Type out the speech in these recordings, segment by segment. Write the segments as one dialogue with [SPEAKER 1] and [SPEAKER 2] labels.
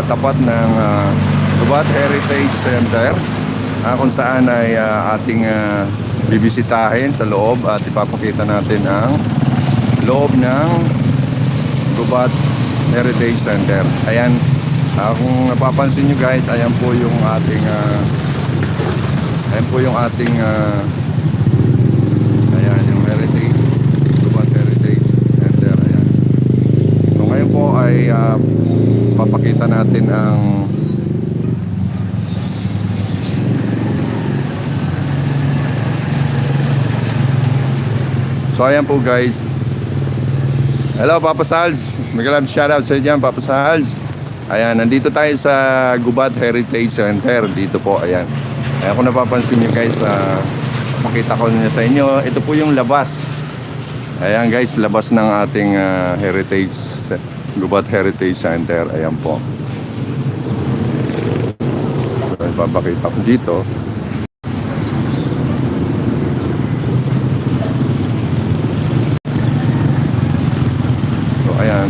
[SPEAKER 1] tapat ng Gubat Heritage Center, kung saan ay ating bibisitahin sa loob at ipapakita natin ang loob ng Gubat Heritage Center. Ayan, kung napapansin nyo guys, ayan po yung ating ayan yung Heritage, Gubat Heritage Center. Ayan. So ngayon po ay papakita natin ang so ayan po guys. Hello Papa Salz, mag-love shoutout sa inyo Papa Salz. Ayan, nandito tayo sa Gubat Heritage Center. Dito po, ayan. Ayan, kung napapansin nyo guys, makita ko niya sa inyo. Ito po yung labas. Ayan guys, labas ng ating Gubat Heritage Center. Ayan po. So, ipapakita ko dito. So, ayan.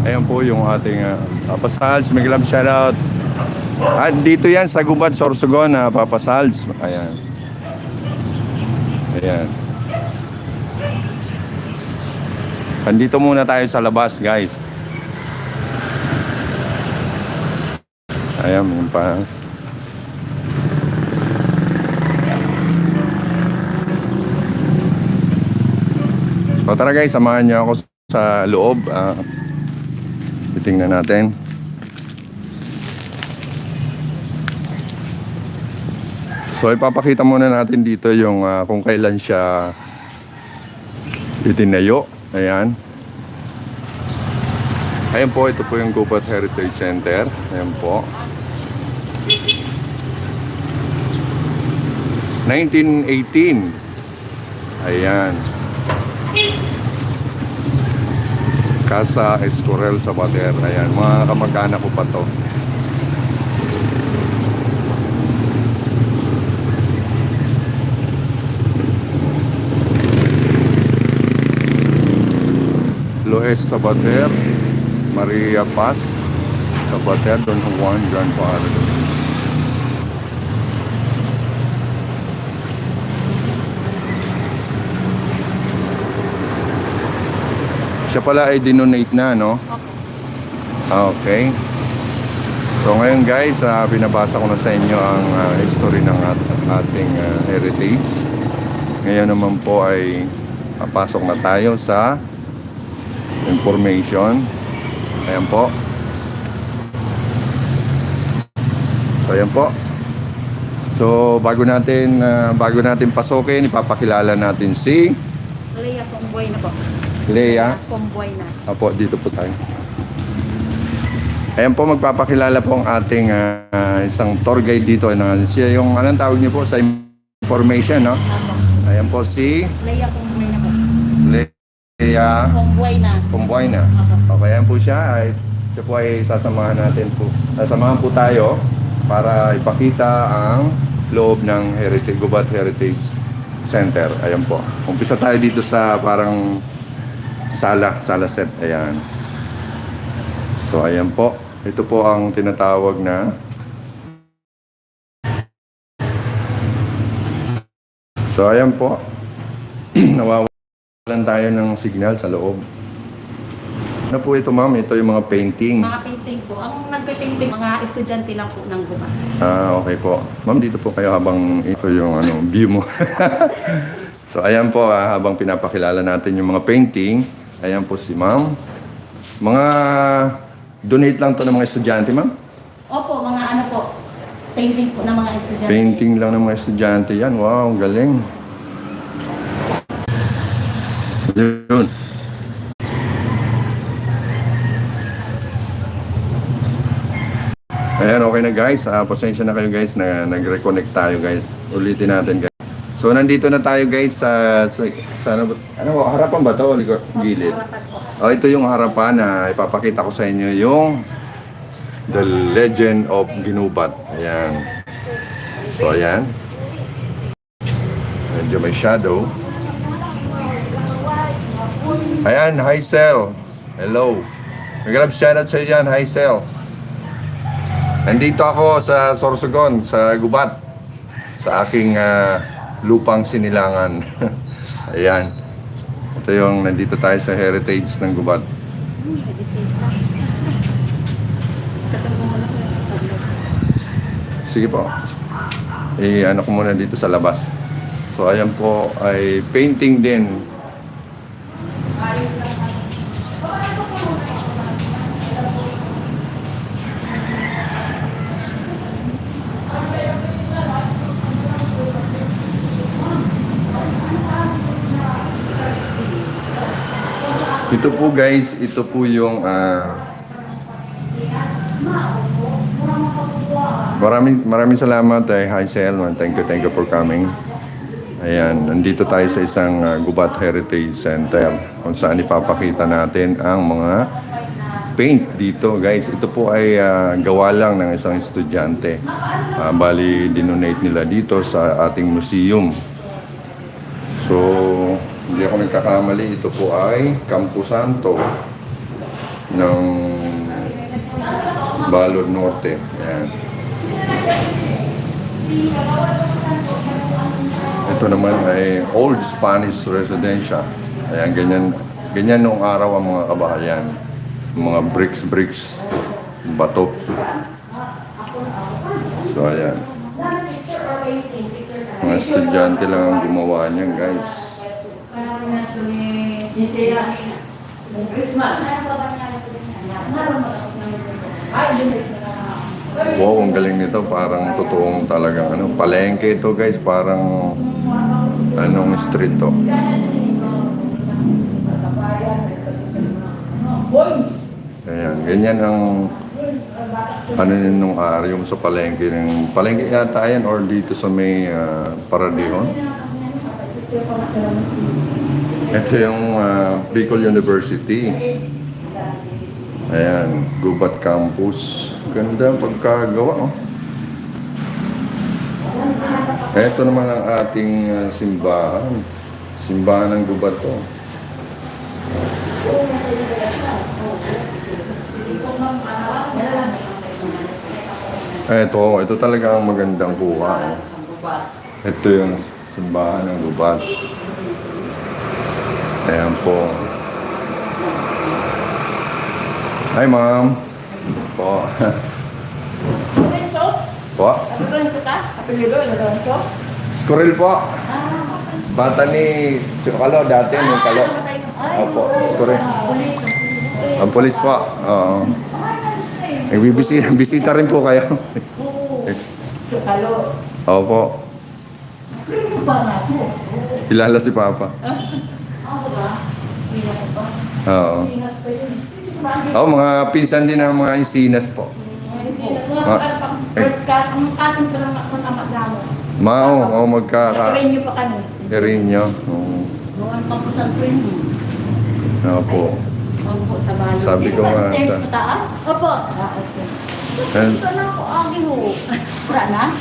[SPEAKER 1] Ayan po yung ating Papa Salz, may love shoutout. At dito yan sa Gubat, Sorsogon, Papa Salz. Ayan. Ayan. Andito muna tayo sa labas, guys. Ayan, yung pa. So tara guys, samahan niyo ako sa loob. Titingnan natin. So ipapakita muna natin dito yung kung kailan siya itinayo. Ayan. Ayan po, ito po yung Gubat Heritage Center. Ayan po. 1918. Ayan. Casa Escurel sa Bater. Ayan, mga kamag-anak ko pa to. Loes sa Bater, Maria Paz sa Bater, Don Juan Grandfather. Siya pala ay dinonate na, no? Okay. So ngayon guys, binabasa ko na sa inyo ang history ng ating heritage. Ngayon naman po ay papasok na tayo sa information. Ayan po. So ayan po. So bago natin pasukin, ipapakilala natin si
[SPEAKER 2] Lea Pomboy na po.
[SPEAKER 1] Lea
[SPEAKER 2] Pomboy na.
[SPEAKER 1] Apo, dito po tayo. Ayan po, magpapakilala po ang ating isang tour guide dito. Siya yung, anong tawag niyo po sa information, no? Ayan po si
[SPEAKER 2] Lea Pomboy na po.
[SPEAKER 1] Lea
[SPEAKER 2] Pomboy na.
[SPEAKER 1] Pomboy na. Okay, ayan po siya. Siya po ay sasamahan natin po. Sasamahan po tayo para ipakita ang loob ng Gubat Heritage Center. Ayan po. Umpisa tayo dito sa parang sala set. Ayan. So ayan po. Ito po ang tinatawag na so ayan po. Nawawalan tayo ng signal sa loob. Ano po ito ma'am? Ito yung mga painting.
[SPEAKER 2] Mga paintings po. Ang nagpe-painting, mga estudyante lang po ng Gubat.
[SPEAKER 1] Okay po. Ma'am, dito po kayo habang ito yung view mo. So ayan po, habang pinapakilala natin yung mga painting. Ayan po si ma'am. Mga donate lang to ng mga estudyante, ma'am?
[SPEAKER 2] Opo, mga ano po. Paintings po ng mga estudyante.
[SPEAKER 1] Painting lang ng mga estudyante yan. Wow, galing. Yun. Ayan, okay na guys. Pasensya na kayo guys na nag-reconnect tayo guys. Ulitin natin guys. So nandito na tayo guys sa ano ba, harapan ba to? Gilid. Oh, ito yung harapan na ipapakita ko sa inyo yung The Legend of Ginubat. Ayan. So ayan. Medyo may shadow. Ayan, hi Sel. Hello. Mag-grab shoutout sa iyo dyan, hi Sel. Nandito ako sa Sorsogon, sa Gubat. Sa aking lupang sinilangan. Ayan. Ito yung nandito tayo sa heritage ng Gubat. Sige po. Ano ko muna dito sa labas. So ayan po ay painting din. Ito po guys, ito po yung maraming salamat hi Sel, thank you for coming. Ayan, nandito tayo sa isang Gubat Heritage Center kung saan ipapakita natin ang mga paint dito guys. Ito po ay gawa lang ng isang estudyante. Bali, dinonate nila dito sa ating museum. So, hindi ako nagkakamali, ito po ay Camposanto ng Balod Norte. Ayan. Ito naman ay Old Spanish Residential. Ayan, ganyan noong araw ang mga kabahayan. Mga bricks, bato. So, ayan. Mga estudyante lang ang gumawa niyan, guys. Wow, ang galing nito. Parang totoong talagang palengke ito guys. Parang anong street to. Ayan, ganyan ang nung yung sa palengke. Palengke yata yan or dito sa may Paradihon. Ito yung Bicol University. Ayan, Gubat Campus. Ganda ang pagkagawa, oh. Ito naman ang ating simbahan. Simbahan ng Gubat to. Ito talaga ang magandang kuha. Oh. Ito yung simbahan ng Gubat. Ayan po. Hi, ma'am. Po. Po. Squirrel po. Bata ni Kalo dati, yung Kalo. Opo, squirrel. Ang polis po. Oo. Nagbibisita rin po kayo. Opo. Kilala si Papa. Oo. Oo, mga pinsan din ng mga Insinas po. Oo, magkaka...
[SPEAKER 2] Rinyo pa kami.
[SPEAKER 1] Rinyo.
[SPEAKER 2] Buwan pa po sa twin.
[SPEAKER 1] Opo.
[SPEAKER 2] Opo, sa balo.
[SPEAKER 1] Sabi ko nga
[SPEAKER 2] Stairs
[SPEAKER 1] sa...
[SPEAKER 2] pa taas? Opo. Ito na ako, agi ho. Wala na?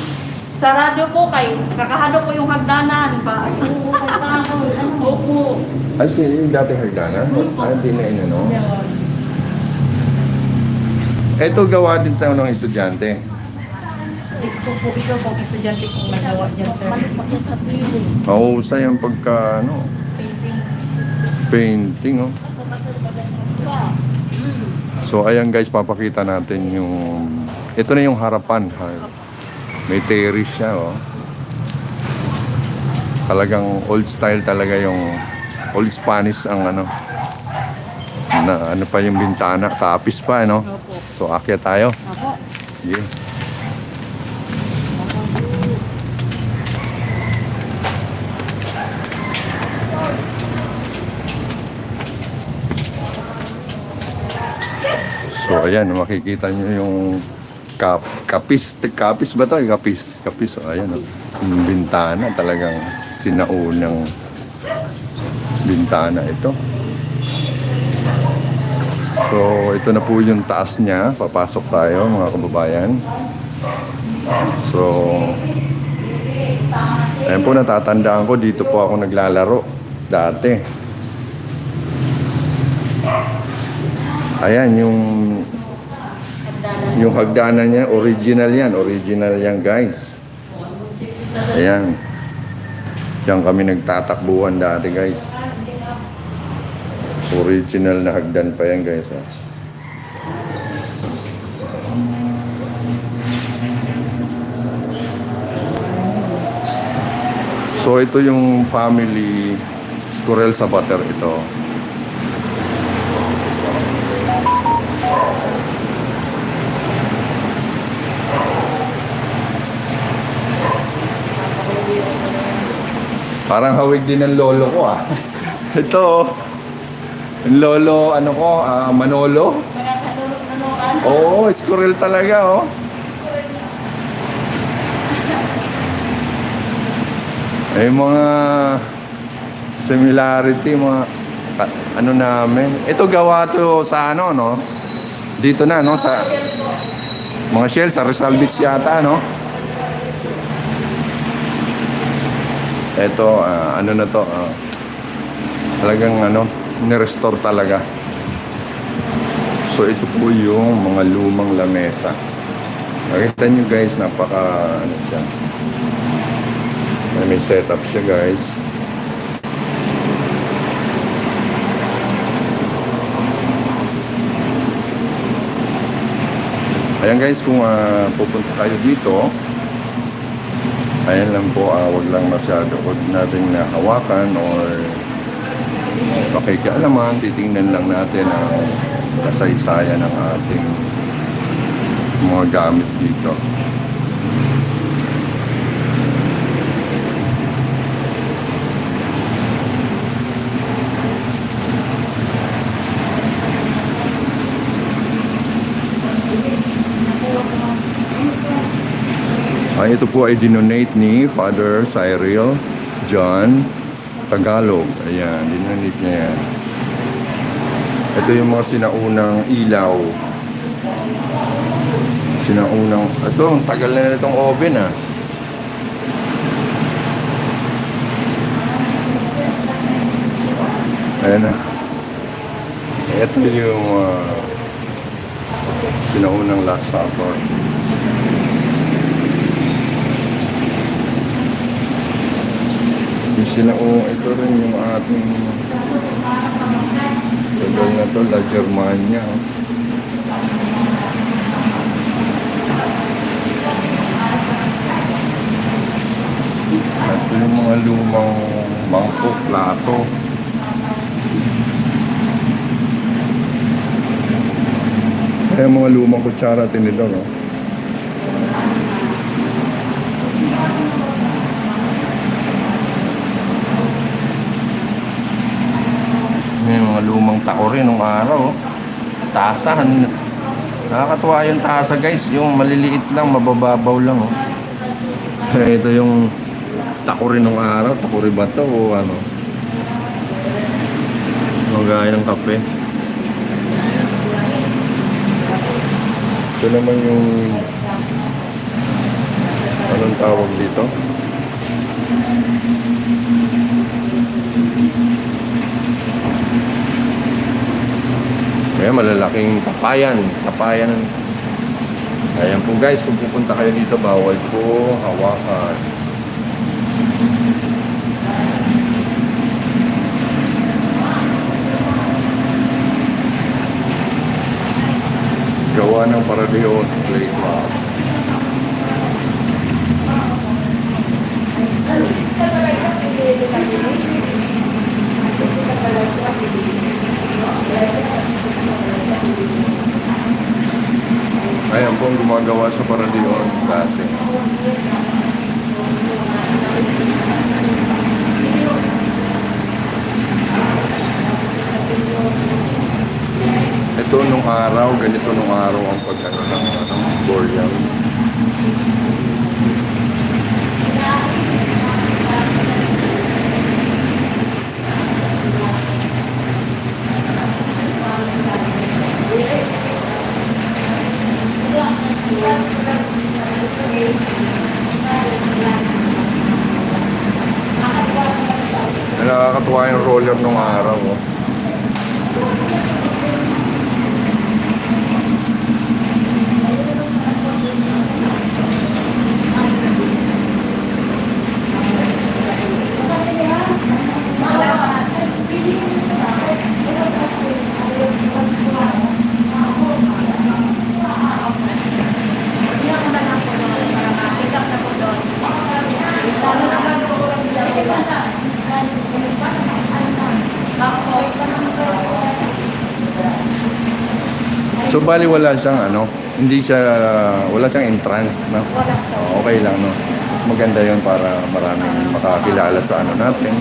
[SPEAKER 2] Sarado po kay kakahado ko yung hagdanan pa. Opo.
[SPEAKER 1] Ay, yung dating hagdanan? Ay, hindi na no? Ito gawa din tayo ng estudyante.
[SPEAKER 2] Ito po ito kung estudyante kong nagawa dyan, sir.
[SPEAKER 1] Mahusay ang pagka, painting, oh. So, ayan guys, papakita natin yung... Ito na yung harapan. May terrace siya, oh. Talagang old style talaga yung... Old Spanish ang na pa yung bintana, tapis pa, no? So, akyat tayo. Yeah. So, ayan, makikita nyo yung Kapis ba to? Kapis. Kapis, oh, ayan, oh. Yung bintana, talagang sinaunang bintana ito. So, ito na po yung taas niya. Papasok tayo, mga kababayan. So, ayan po, natatandaan ko, dito po ako naglalaro dati. Ayan, yung hagdanan niya, original yan guys. Ayan. Diyan kami nagtatakbuhan dati guys. Original na hagdan pa yan guys. Oh. So ito yung family Squirrel sa Butter ito. Parang hawig din ng lolo ko ah. Ito, yung lolo, ano ko, Manolo. Oo, squirrel talaga oh. Ay mga similarity, mga ano namin. Ito gawa to sa ano, no? Dito na, no? Sa mga shell, sa Rizal Beach yata, no? Ito, ano na to, talagang ano, nirestore talaga. So ito po yung mga lumang lamesa. Nakita nyo guys, napaka, ano siya. May setup siya guys. Ayan guys, kung pupunta tayo dito, ayan lang po, wag lang masyado, wag natin hawakan or pakikialaman, titingnan lang natin ang kasaysayan ng ating mga gamit dito. Ay, ito po ay dinonate ni Father Cyril John Tagalog. Ayan, dinonate niya yan. Ito yung mga sinaunang ilaw. Ito, ang tagal na itong oven ah. Ayan na. Ito yung sinaunang last supper. Ito rin yung ating tagal na to, La Germania. Ito yung mga lumang bangko, plato. Kaya mga lumang kutsara, tinidor, no? May mga lumang tako rin nung araw. Tasa. Nakakatuwa yung tasa guys. Yung maliliit lang, mabababaw lang. Oh. Ito yung tako rin nung araw. Tako rin ba ito o ano? Magaya ng kape. Ito naman yung anong tawag dito? Kaya malalaking tapayan. Ayan po guys, kung pupunta kayo dito, bawal po hawakan. Gawa ng Paradeon Playground. Ayan po ang gumagawa sa Paradeon dati. Ito nung araw, ganito nung araw ang pagkano ng Boreal. Nakakatuwa yung roller nung araw. Oh. So bali wala siyang ano, hindi siya, wala siyang entrance, no? Okay lang, no? Mas maganda yun para maraming makakilala sa ano natin.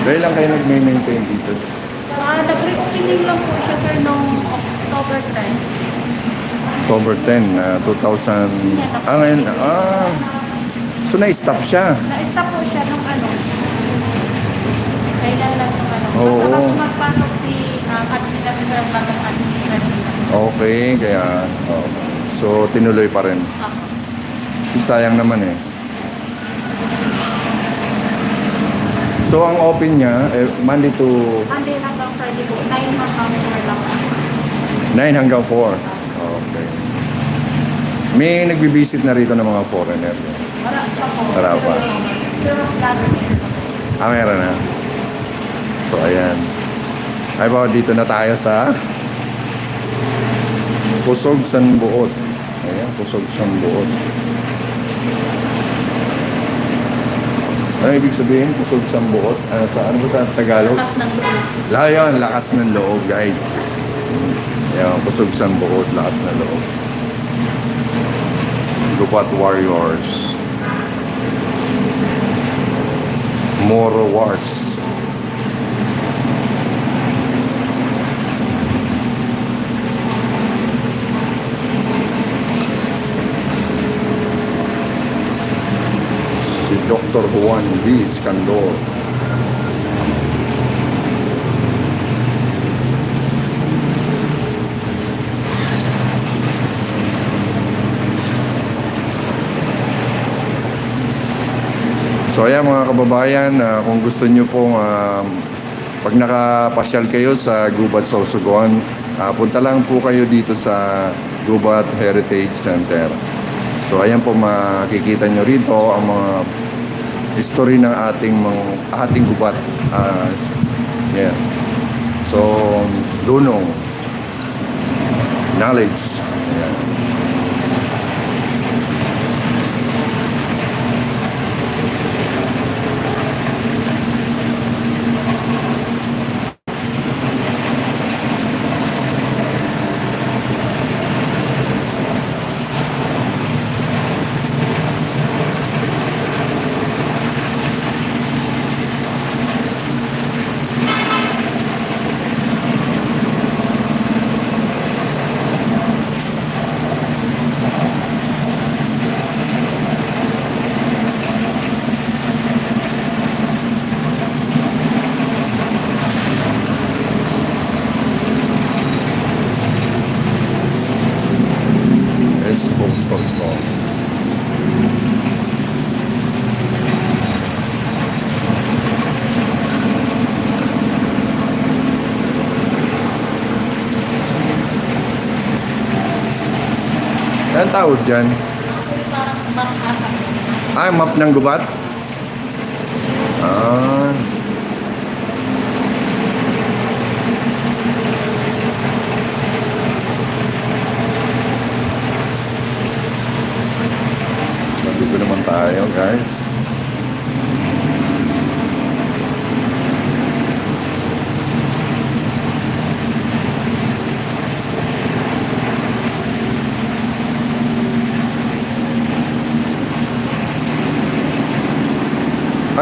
[SPEAKER 1] Kaya lang kayo nag-maintain dito.
[SPEAKER 2] Nag-reopening lang po siya sir noong October 10.
[SPEAKER 1] October 10, 2000, ngayon, so na-stop siya.
[SPEAKER 2] Na-stop po siya nung ano. Kailan lang nung ano.
[SPEAKER 1] Oo.
[SPEAKER 2] Basta magpasok si administrator bagong administrator.
[SPEAKER 1] Okay, kaya, so tinuloy pa rin. Sayang naman eh. So ang open niya, Monday to
[SPEAKER 2] Monday hanggang Friday po. 9 hanggang 4 lang.
[SPEAKER 1] 9 hanggang 4. Okay. May nagbibisit na rito ng mga foreigner.
[SPEAKER 2] Wala pa po.
[SPEAKER 1] Wala pa.
[SPEAKER 2] Pero plano niya.
[SPEAKER 1] Meron na. So ayan. Ay ba, dito na tayo sa Pusog Sanbuot. Ayan, Pusog Sanbuot. Ano ibig sabihin? Pusog Sanbuot? Ano ba sa Tagalog?
[SPEAKER 2] Lakas ng loob.
[SPEAKER 1] Yun, lakas ng loob, guys. Ayan, Pusog Sanbuot, lakas ng loob. Gubat Warriors. Moro Wars. Si Dr. Juan V. Escandor. So ayan mga kababayan, kung gusto nyo pong pag nakapasyal kayo sa Gubat Sorsogon, punta lang po kayo dito sa Gubat Heritage Center. So ayan po, makikita nyo rito ang mga history ng ating gubat. Yeah. So, lunong, knowledge. Yeah. Anong tawag dyan?
[SPEAKER 2] Parang mapasa.
[SPEAKER 1] Map ng gubat? Nandito naman tayo, guys.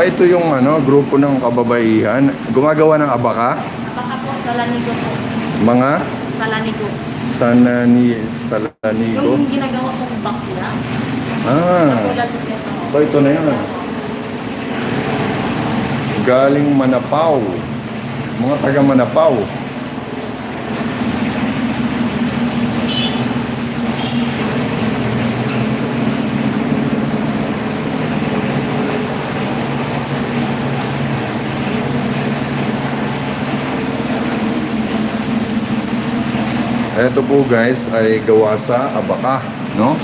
[SPEAKER 1] ito yung grupo ng kababaihan. Gumagawa ng abaka.
[SPEAKER 2] Baka po, salanigo po.
[SPEAKER 1] Mga
[SPEAKER 2] Salanigo.
[SPEAKER 1] salanigo.
[SPEAKER 2] Yung ginagawa pong bakla.
[SPEAKER 1] Ah,
[SPEAKER 2] Katulad po nito.
[SPEAKER 1] so ito na yun. Galing Manapaw. Mga taga Manapaw. Ito po guys ay gawa sa abaka, no?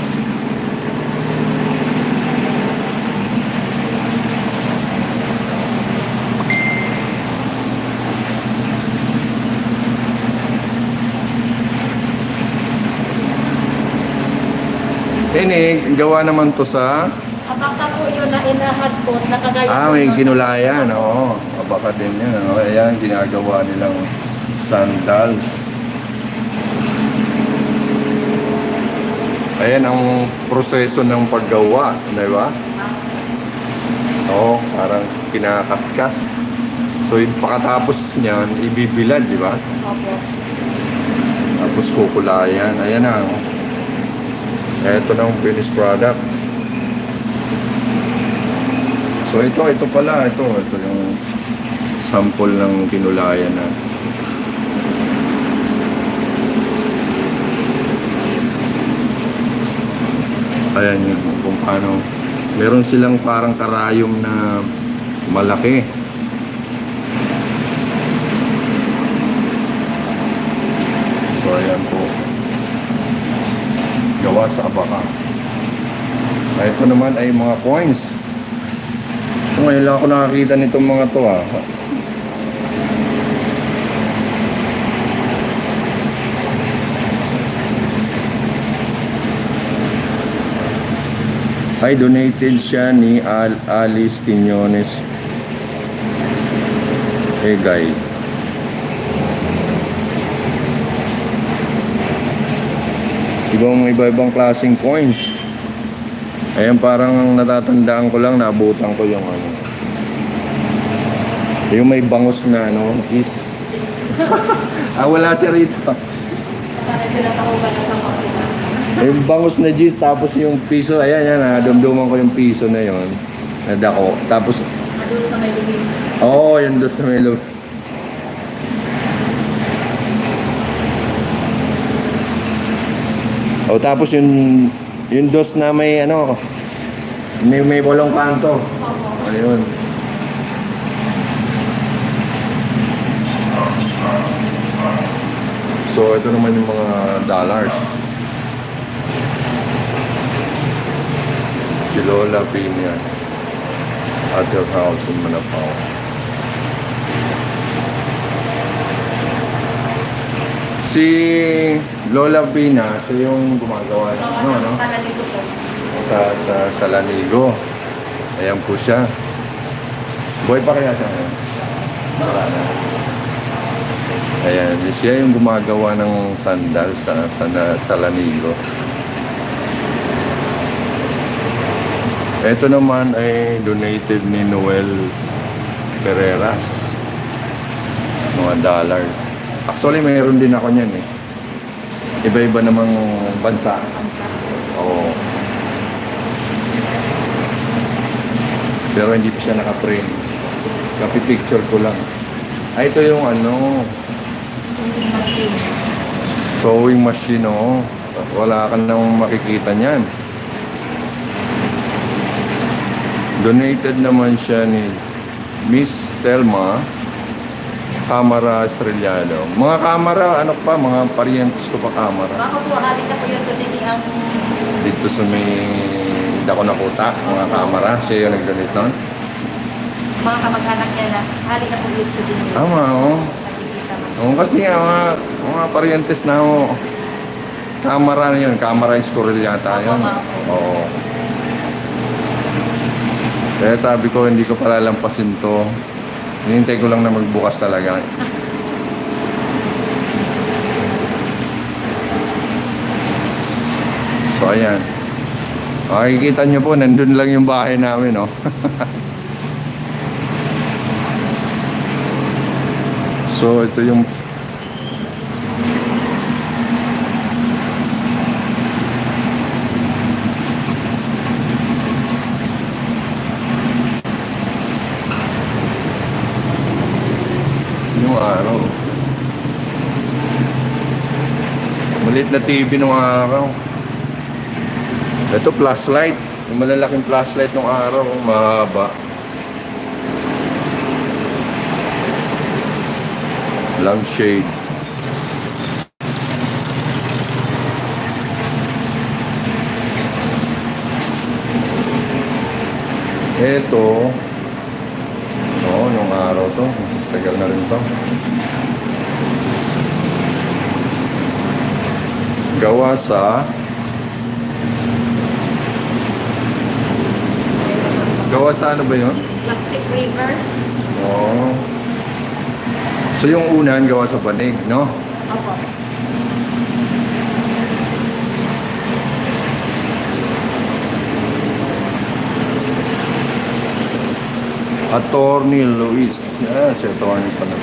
[SPEAKER 1] Ini, gawa naman to sa
[SPEAKER 2] Abaka po yun na inahad po, nakagaya po
[SPEAKER 1] may
[SPEAKER 2] nun.
[SPEAKER 1] ginulayan, oo. Abaka din yan, ano? Ayan, ginagawa nilang sandals. Ayan ang proseso ng paggawa, di ba? Oo, parang kinakaskas. So, yung pagkatapos niyan, ibibilad, di ba?
[SPEAKER 2] Opo.
[SPEAKER 1] Tapos kukulayan. Ayan na. Ito na ang finished product. So, ito pala. Ito yung sample ng kinulayan na. Ayan yun, kung paano. Meron silang parang karayom na malaki. So, ayan po. Gawa sa abaka. Ito naman ay mga coins. Ngayon lang ako nakakita nitong mga to ah. Ay donated siya ni Alice Quiñones Egay. Iba-ibang klaseng coins. Ayan, parang natatandaan ko lang, naabutan ko yung yung may bangus na cheese. Wala siya rito.
[SPEAKER 2] Para tinatahugan na sa makina.
[SPEAKER 1] Yung bangus na cheese, tapos yung piso, ayan, dumduman ko yung piso na yon, nadako. Tapos,
[SPEAKER 2] Doon sa may lubing.
[SPEAKER 1] oo, yung dos na may loob. O tapos yung dos na may may bolong kanto.
[SPEAKER 2] Opo.
[SPEAKER 1] Ayun. So ito naman yung mga dollars. Si Lola Pina at her house in Manapaw. Si Lola Pina, siya yung gumagawa ng
[SPEAKER 2] Salanigo po.
[SPEAKER 1] sa Lanigo. Ayan po siya. Buhay pa kaya siya ngayon? Wala na. Ayan, siya yung gumagawa ng sandal sa Lanigo. Ito naman ay donated ni Noel Pereras. Mga dollars. Actually, mayroon din ako niyan eh. Iba-iba namang bansa. Oo. Pero hindi pa siya naka-frame. Kapi-picture ko lang. Ito yung sewing machine, oh. Wala ka nang makikita niyan. Donated naman siya ni Miss Telma Camara Estrellado. Mga camera, mga parientes ko pa camera.
[SPEAKER 2] Baka po, halik na po yung tunini ang
[SPEAKER 1] Dito sa may Dako Nakuta, mga camera. Siya yung nag-donate nun.
[SPEAKER 2] mga kamag-anak niya na halik na po yung tunini.
[SPEAKER 1] Tama, oh.
[SPEAKER 2] Nagisita man.
[SPEAKER 1] Oo, kasi nga, mga parientes na ako. Camera na yun. Camera Estoril yata yun. Oo. Kaya sabi ko, hindi ko palalampasin to. Hinintay ko lang na magbukas talaga. So, ayan. Makikita nyo po, nandun lang yung bahay namin, no? So, ito yung araw. Maliit na TV nung araw. Ito flashlight. Yung malalaking flashlight nung araw, mahaba. Lampshade. Ito, nung araw to. Tagal na rin to. Gawa sa ano ba yun?
[SPEAKER 2] Plastic waver.
[SPEAKER 1] Oo. So yung unan gawa sa banig, no?
[SPEAKER 2] Opo.
[SPEAKER 1] Attorney Luis. Si attorney pa na.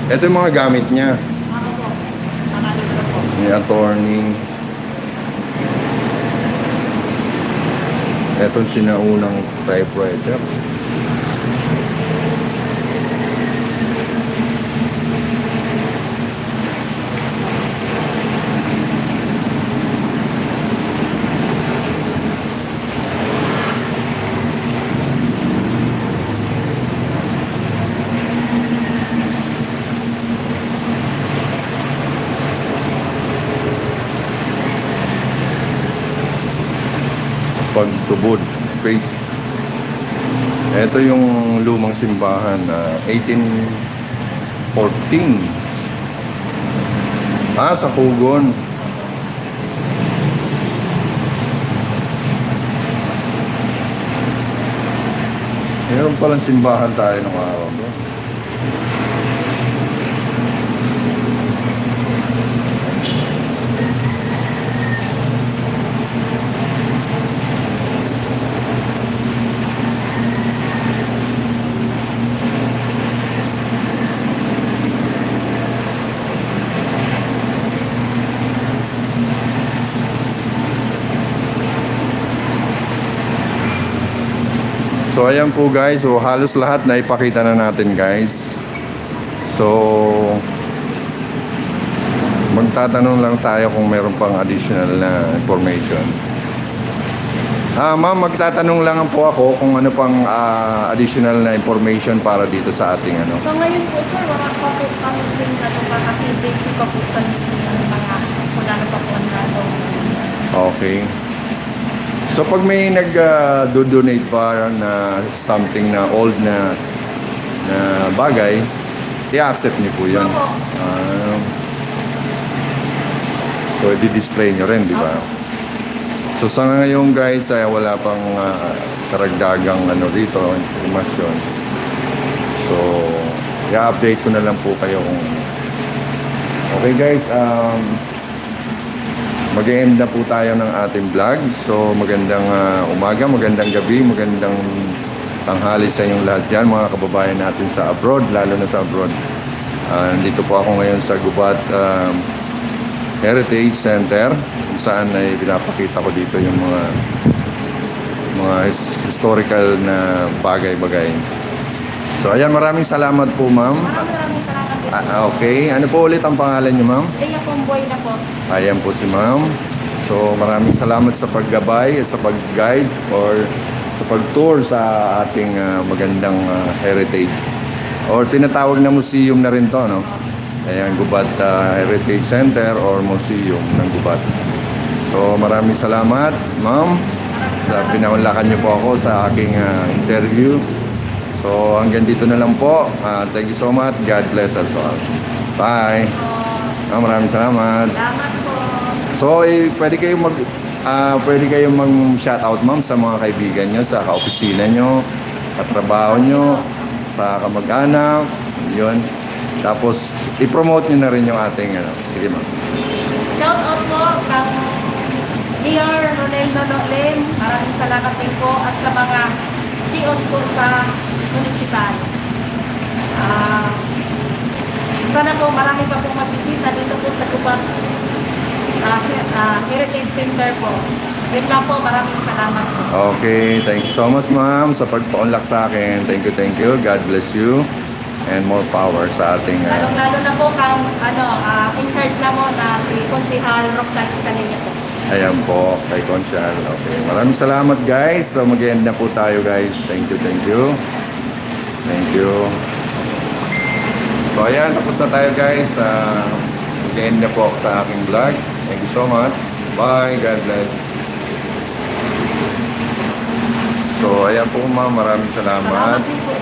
[SPEAKER 1] Ito yung mga gamit niya.
[SPEAKER 2] Ako po. Nakalibro po.
[SPEAKER 1] Ni attorney. Ito yung sinaunang typewriter. Pagtubod, faith. Ito yung lumang simbahan na 1814. Sa Pugon. Meron palang simbahan tayo ng araw doon. So ayan po guys, so halos lahat na ipakita na natin guys. So magtatanong lang tayo kung meron pang additional na information. Ma'am, magtatanong lang po ako kung ano pang additional na information para dito sa ating ano.
[SPEAKER 2] So ngayon po sir, wala pa po kami din natupa kasi basic pa po sa mga kung ano pa po ang gagawin.
[SPEAKER 1] Okay. So pag may nag-donate pa na something na old na bagay, i-accept niyo po yun.
[SPEAKER 2] Opo.
[SPEAKER 1] So i-display niyo rin, di ba? So sa ngayon guys, ay wala pang karagdagang ano dito, informasyon. So i-update ko na lang po kayo kung okay guys, mag-e-end na po tayo ng ating vlog. So magandang umaga, magandang gabi, magandang tanghali sa inyong lahat dyan, mga kababayan natin sa abroad, lalo na sa abroad. Nandito po ako ngayon sa Gubat Heritage Center, kung saan ay pinapakita ko dito yung mga historical na bagay-bagay. So ayan, maraming salamat po ma'am.
[SPEAKER 2] Maraming salamat din.
[SPEAKER 1] Okay, ano po ulit ang pangalan niyo ma'am?
[SPEAKER 2] Leia Pomboy na po.
[SPEAKER 1] Ayan po si ma'am. So maraming salamat sa paggabay at sa pag-guide or sa pag-tour sa ating magandang heritage. Or tinatawag na museum na rin to, no? Ayan, Gubat Heritage Center or Museum ng Gubat. So maraming salamat ma'am sa pinaunlakan niyo po ako sa aking interview. So hanggang dito na lang po. Thank you so much. God bless us all. Bye. Maraming salamat.
[SPEAKER 2] Salamat po.
[SPEAKER 1] So, pwede kayong mag-shoutout, ma'am, sa mga kaibigan nyo, sa kaopisina nyo, katrabaho nyo, sa kamag-anak, yun. Tapos, i-promote nyo na rin yung ating, ano. Sige, ma'am.
[SPEAKER 2] Shout out po kang Mayor Ronaldo Nolim. Maraming salamat din po at sa mga CEOs po sa municipal. Sana po marami pa pong magbisita dito po sa Gubat Heritage Center po. Yun lang po, maraming salamat po.
[SPEAKER 1] Okay, thank you so much, ma'am, sa pagpa-unlock sa akin. Thank you. God bless you. And more power sa ating...
[SPEAKER 2] Lalo na po kang in charge na mo na si Konsihal Roxanne Escalilla po.
[SPEAKER 1] Ayan po, kay Conchal. Okay, maraming salamat, guys. So, mag-end na po tayo, guys. Thank you. Thank you. So, ayan, tapos na tayo, guys. Mag-end na po ako sa aking vlog. Thank you so much. Bye. God bless. So, ayan po, ma'am. Maraming salamat.
[SPEAKER 2] Salamat din po